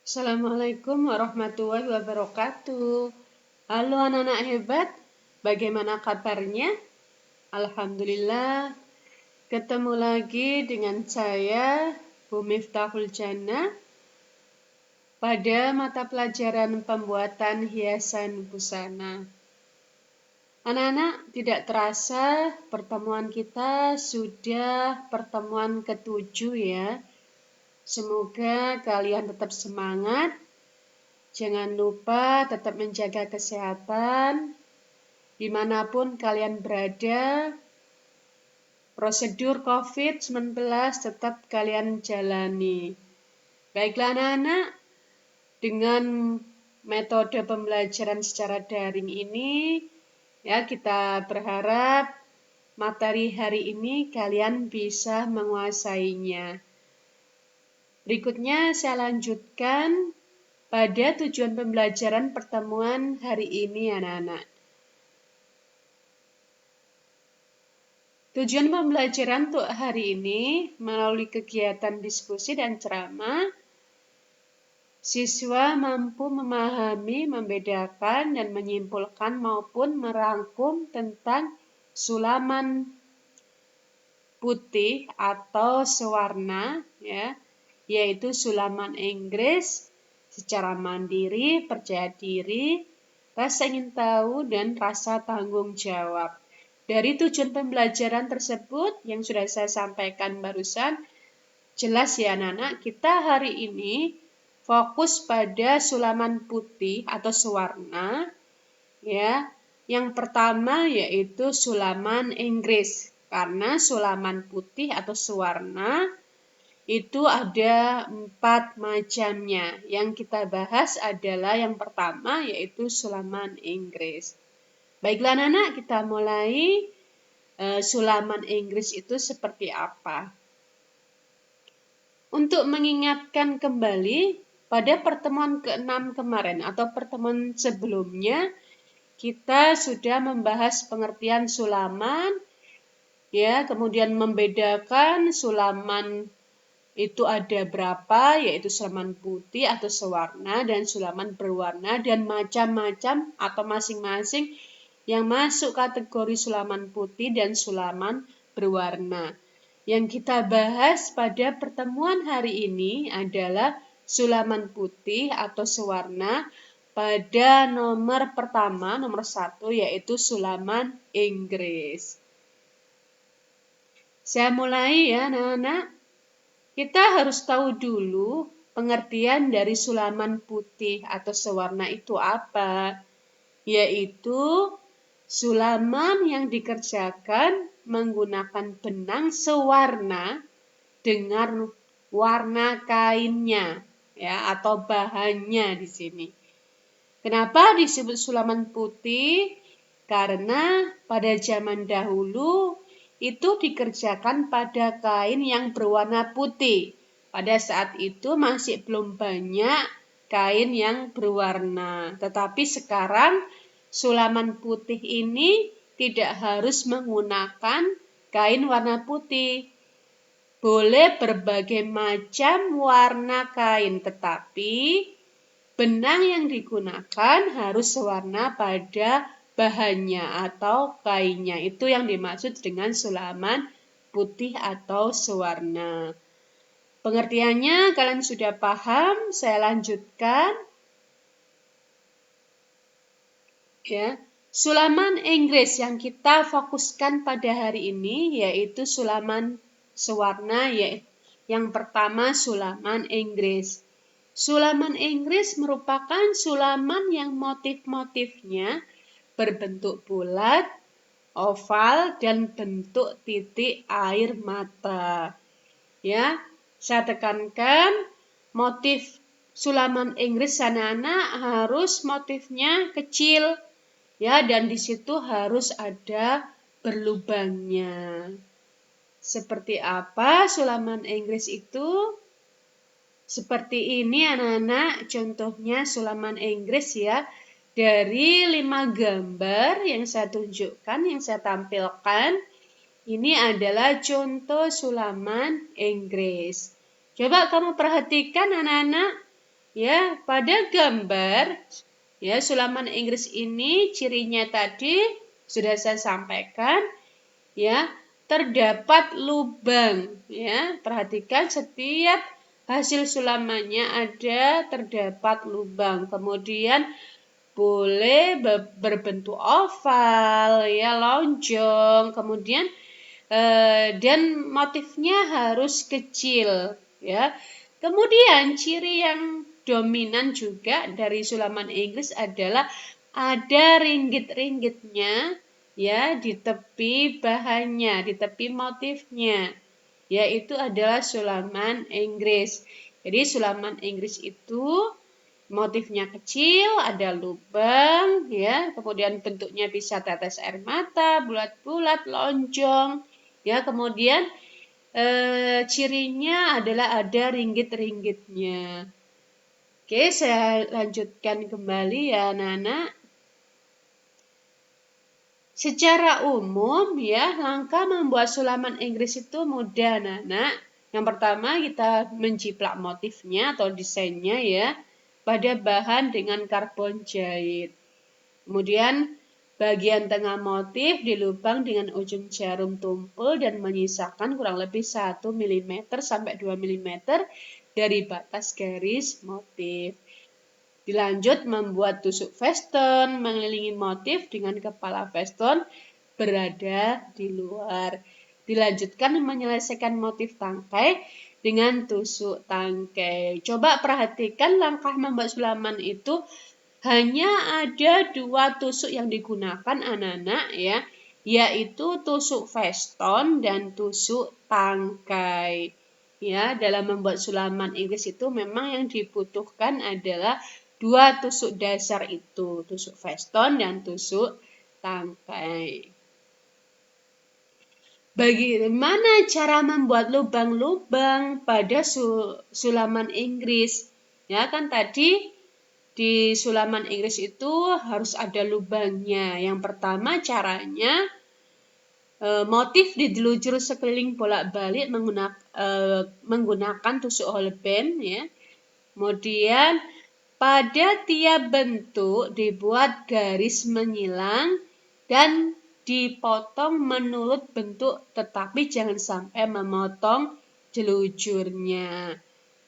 Assalamualaikum warahmatullahi wabarakatuh. Halo anak-anak hebat, bagaimana kabarnya? Alhamdulillah, ketemu lagi dengan saya, Bu Miftahul Jannah, pada mata pelajaran pembuatan hiasan busana. Anak-anak, tidak terasa pertemuan kita sudah pertemuan ke-7 ya. Semoga kalian tetap semangat. Jangan lupa tetap menjaga kesehatan dimanapun kalian berada. Prosedur COVID-19 tetap kalian jalani. Baiklah anak-anak, dengan metode pembelajaran secara daring ini, ya kita berharap materi hari ini kalian bisa menguasainya. Berikutnya saya lanjutkan pada tujuan pembelajaran pertemuan hari ini anak-anak. Tujuan pembelajaran untuk hari ini melalui kegiatan diskusi dan ceramah, siswa mampu memahami, membedakan, dan menyimpulkan maupun merangkum tentang sulaman putih atau sewarna, ya, yaitu sulaman Inggris secara mandiri, percaya diri, rasa ingin tahu, dan rasa tanggung jawab. Dari tujuan pembelajaran tersebut yang sudah saya sampaikan barusan, jelas ya anak-anak, kita hari ini fokus pada sulaman putih atau sewarna, ya. Yang pertama yaitu sulaman Inggris, karena sulaman putih atau sewarna itu ada 4 macamnya. Yang kita bahas adalah yang pertama yaitu sulaman Inggris. Baiklah anak-anak, kita mulai. Sulaman Inggris itu seperti apa? Untuk mengingatkan kembali, pada pertemuan ke-6 kemarin atau pertemuan sebelumnya, kita sudah membahas pengertian sulaman, ya, kemudian membedakan sulaman itu ada berapa, yaitu sulaman putih atau sewarna dan sulaman berwarna, dan macam-macam atau masing-masing yang masuk kategori sulaman putih dan sulaman berwarna. Yang kita bahas pada pertemuan hari ini adalah sulaman putih atau sewarna pada nomor pertama, nomor 1, yaitu sulaman Inggris. Saya mulai ya anak-anak. Kita harus tahu dulu pengertian dari sulaman putih atau sewarna itu apa, yaitu sulaman yang dikerjakan menggunakan benang sewarna dengan warna kainnya, ya, atau bahannya di sini. Kenapa disebut sulaman putih? Karena pada zaman dahulu itu dikerjakan pada kain yang berwarna putih. Pada saat itu masih belum banyak kain yang berwarna. Tetapi sekarang sulaman putih ini tidak harus menggunakan kain warna putih. Boleh berbagai macam warna kain, tetapi benang yang digunakan harus sewarna pada bahannya atau kainnya. Itu yang dimaksud dengan sulaman putih atau sewarna. Pengertiannya kalian sudah paham, saya lanjutkan. Ya, sulaman Inggris yang kita fokuskan pada hari ini yaitu sulaman sewarna, yaitu yang pertama sulaman Inggris. Sulaman Inggris merupakan sulaman yang motif-motifnya berbentuk bulat, oval, dan bentuk titik air mata. Ya, saya tekankan motif sulaman Inggris anak-anak harus motifnya kecil, ya, dan di situ harus ada berlubangnya. Seperti apa sulaman Inggris itu? Seperti ini anak-anak, contohnya sulaman Inggris ya. Dari 5 gambar yang saya tunjukkan, yang saya tampilkan, ini adalah contoh sulaman Inggris. Coba kamu perhatikan anak-anak, Ya, pada gambar ya sulaman Inggris ini cirinya tadi sudah saya sampaikan ya, terdapat lubang ya. Perhatikan setiap hasil sulamannya terdapat lubang. Kemudian boleh berbentuk oval ya, lonjong. Kemudian dan motifnya harus kecil ya. Kemudian ciri yang dominan juga dari sulaman Inggris adalah ada ringgit-ringgitnya ya di tepi bahannya, di tepi motifnya. Yaitu adalah sulaman Inggris. Jadi sulaman Inggris itu motifnya kecil, ada lubang ya, kemudian bentuknya bisa tetes air mata, bulat-bulat, lonjong. Ya, kemudian cirinya adalah ada ringgit-ringgitnya. Oke, saya lanjutkan kembali ya anak-anak. Secara umum ya, langkah membuat sulaman Inggris itu mudah anak-anak. Yang pertama kita menjiplak motifnya atau desainnya ya pada bahan dengan karbon jahit. Kemudian bagian tengah motif dilubang dengan ujung jarum tumpul dan menyisakan kurang lebih 1 mm sampai 2 mm dari batas garis motif. Dilanjut membuat tusuk veston mengelilingi motif dengan kepala veston berada di luar. Dilanjutkan menyelesaikan motif tangkai dengan tusuk tangkai. Coba perhatikan langkah membuat sulaman itu hanya ada 2 tusuk yang digunakan anak-anak ya, yaitu tusuk veston dan tusuk tangkai. Ya, dalam membuat sulaman Inggris itu memang yang dibutuhkan adalah 2 tusuk dasar itu, tusuk veston dan tusuk tangkai. Bagaimana cara membuat lubang-lubang pada sulaman Inggris? Ya kan tadi di sulaman Inggris itu harus ada lubangnya. Yang pertama caranya motif didelujur sekeliling bolak-balik menggunakan tusuk holben ya. Kemudian pada tiap bentuk dibuat garis menyilang dan dipotong menurut bentuk, tetapi jangan sampai memotong delujurnya.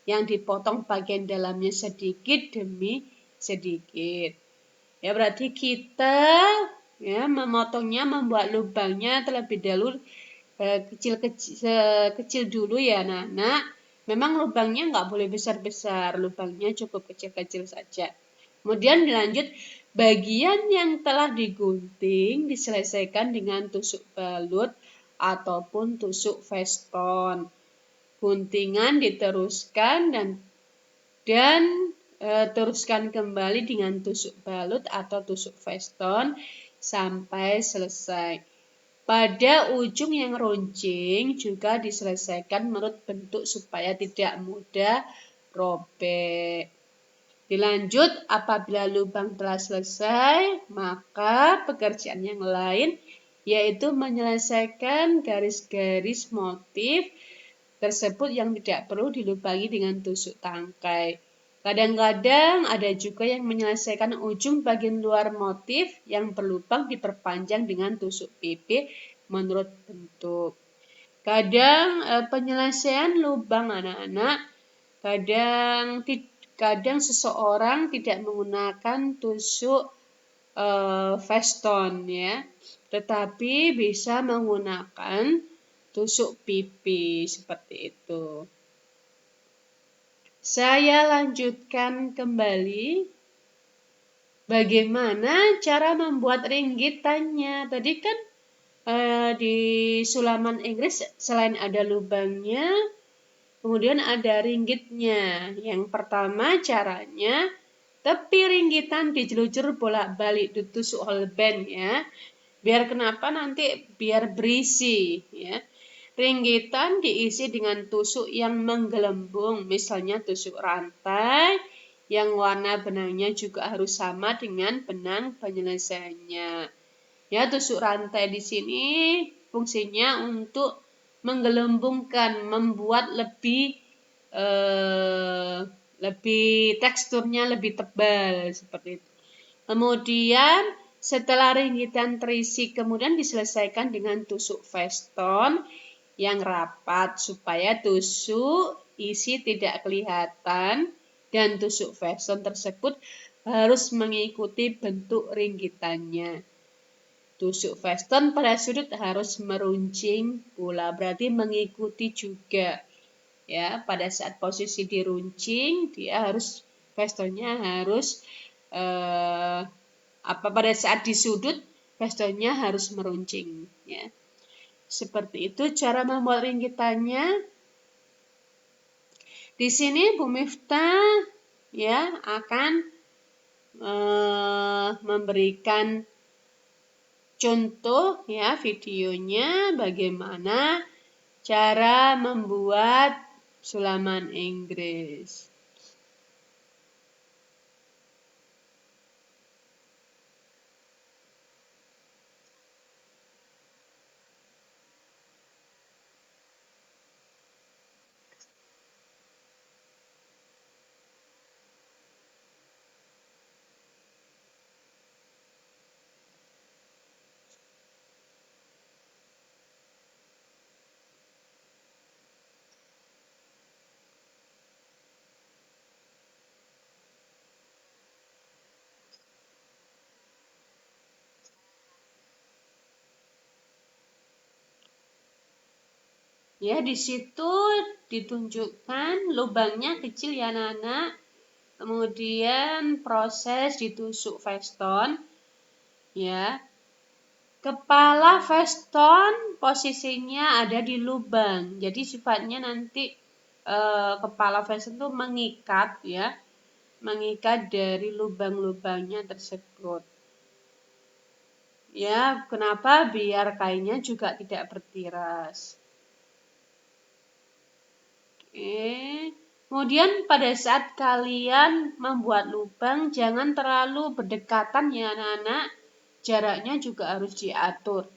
Yang dipotong bagian dalamnya sedikit demi sedikit. Ya berarti kita ya memotongnya, membuat lubangnya terlebih dahulu kecil dulu ya anak-anak. Memang lubangnya nggak boleh besar-besar, lubangnya cukup kecil-kecil saja. Kemudian dilanjut, bagian yang telah digunting diselesaikan dengan tusuk balut ataupun tusuk veston. Guntingan diteruskan dan teruskan kembali dengan tusuk balut atau tusuk veston sampai selesai. Pada ujung yang runcing juga diselesaikan menurut bentuk supaya tidak mudah robek. Dilanjut, apabila lubang telah selesai, maka pekerjaan yang lain yaitu menyelesaikan garis-garis motif tersebut yang tidak perlu dilubangi dengan tusuk tangkai. Kadang-kadang ada juga yang menyelesaikan ujung bagian luar motif yang berlubang diperpanjang dengan tusuk pipi menurut bentuk. Kadang penyelesaian lubang anak-anak, kadang seseorang tidak menggunakan tusuk veston ya, tetapi bisa menggunakan tusuk pipi seperti itu. Saya lanjutkan kembali bagaimana cara membuat ringgitannya. Tadi kan di sulaman Inggris selain ada lubangnya, kemudian ada ringgitnya. Yang pertama caranya, tepi ringgitan dijelujur bolak-balik ditusuk holben ya. Biar kenapa nanti biar berisi ya. Ringgitan diisi dengan tusuk yang menggelembung, misalnya tusuk rantai, yang warna benangnya juga harus sama dengan benang penyelesaiannya. Ya, tusuk rantai di sini fungsinya untuk menggelembungkan, membuat lebih teksturnya lebih tebal seperti itu. Kemudian setelah ringgitan terisi, kemudian diselesaikan dengan tusuk veston yang rapat supaya tusuk isi tidak kelihatan dan tusuk veston tersebut harus mengikuti bentuk ringgitannya. Tusuk veston pada sudut harus meruncing pula, berarti mengikuti juga. Ya, pada saat posisi diruncing, dia harus vestonnya harus pada saat di sudut vestonnya harus meruncing, ya. Seperti itu cara membuat ringgitannya. Di sini Bu Miftah ya akan memberikan contoh ya videonya bagaimana cara membuat sulaman Inggris. Ya, di situ ditunjukkan lubangnya kecil ya anak-anak. Kemudian proses ditusuk veston. Ya. Kepala veston posisinya ada di lubang. Jadi sifatnya nanti kepala veston itu mengikat ya. Mengikat dari lubang-lubangnya tersebut. Ya, kenapa? Biar kainnya juga tidak bertiras. Kemudian pada saat kalian membuat lubang, jangan terlalu berdekatan ya anak-anak. Jaraknya juga harus diatur.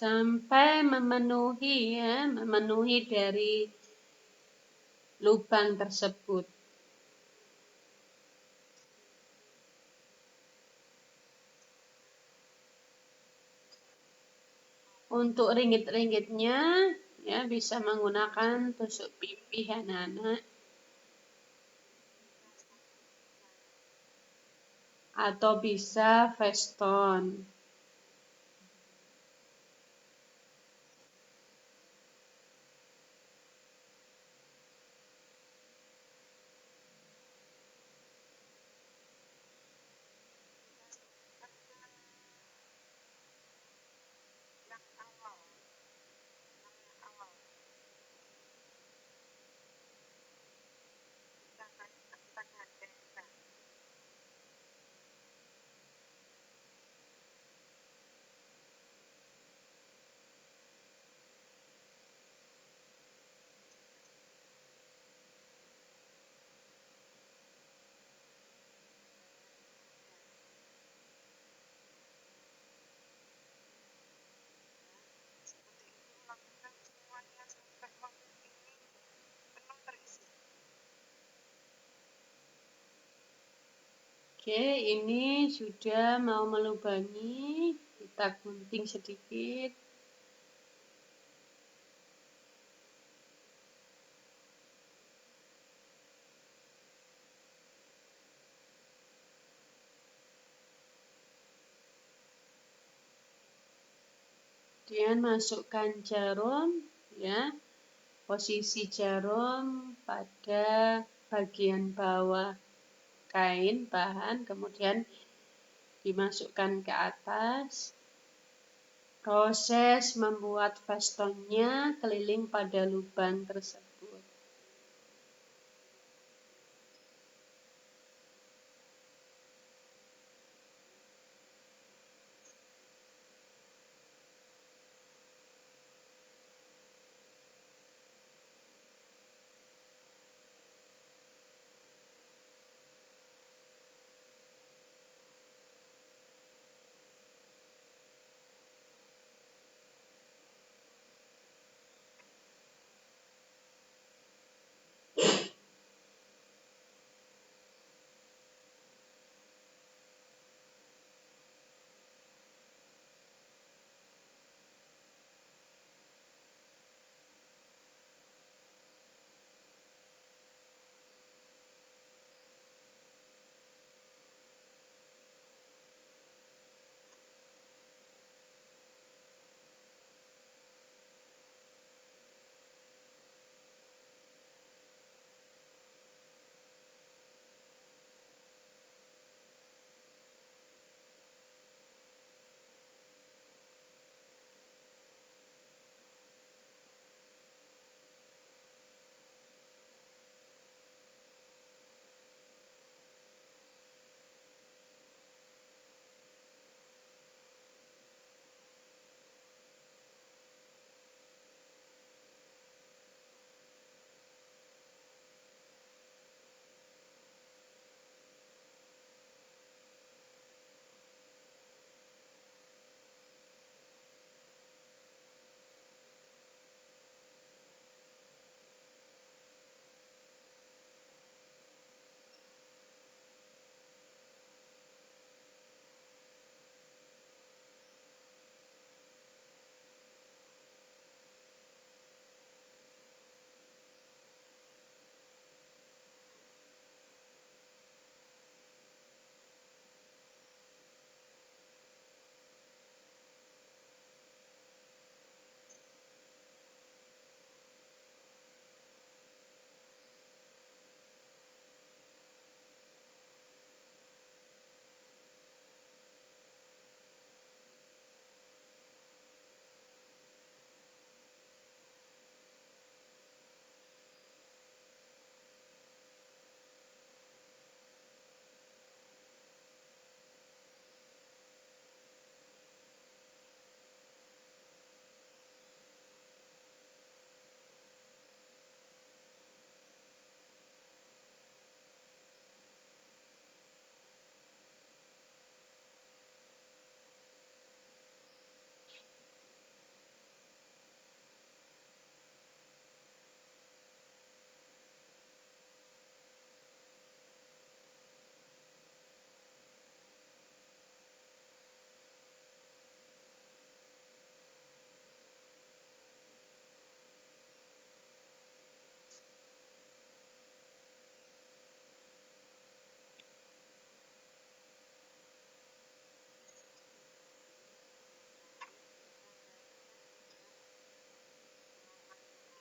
Sampai memenuhi dari lubang tersebut. Untuk ringgit-ringgitnya ya bisa menggunakan tusuk pipih anak-anak atau bisa veston. Oke, ini sudah mau melubangi, kita gunting sedikit. Kemudian masukkan jarum, ya, posisi jarum pada bagian bawah kain bahan, kemudian dimasukkan ke atas. Proses membuat vestonnya keliling pada lubang tersebut.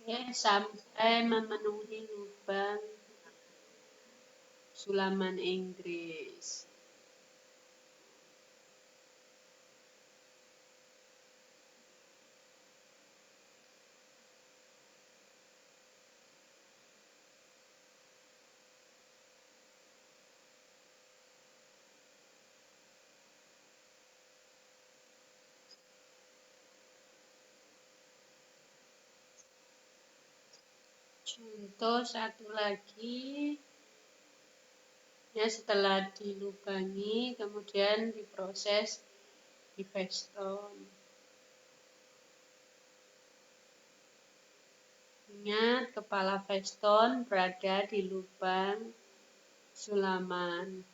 Ya, sampai memenuhi lubang sulaman Inggris. Contoh satu lagi, ya, setelah dilubangi kemudian diproses di veston. Ingat, kepala veston berada di lubang sulaman.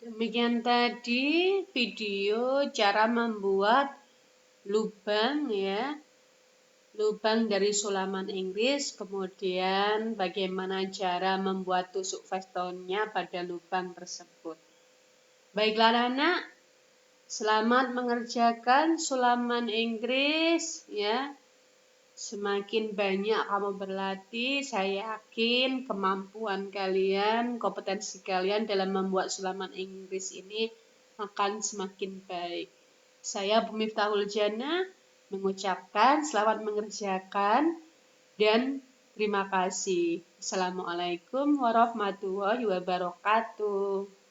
Demikian tadi video cara membuat lubang ya, lubang dari sulaman Inggris, kemudian bagaimana cara membuat tusuk fastonya pada lubang tersebut. Baiklah anak, selamat mengerjakan sulaman Inggris ya. Semakin banyak kamu berlatih, saya yakin kemampuan kalian, kompetensi kalian dalam membuat sulaman Inggris ini akan semakin baik. Saya Bu Miftahul Jannah mengucapkan selamat mengerjakan dan terima kasih. Assalamualaikum warahmatullahi wabarakatuh.